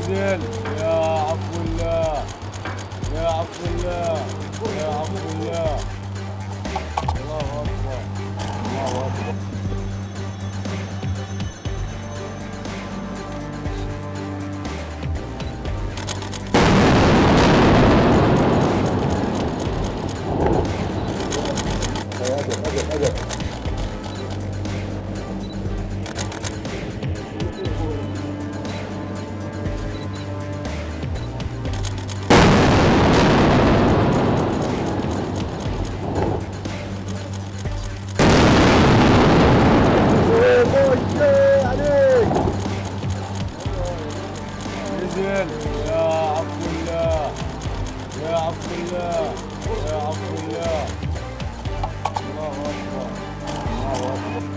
نزل. يا عفو الله، يا عفو الله، يا عفو الله. الله أكبر، الله أكبر. أجل أجل أجل. نزل. يا عفو الله، يا عفو الله، يا عفو الله. الله أكبر، الله أكبر.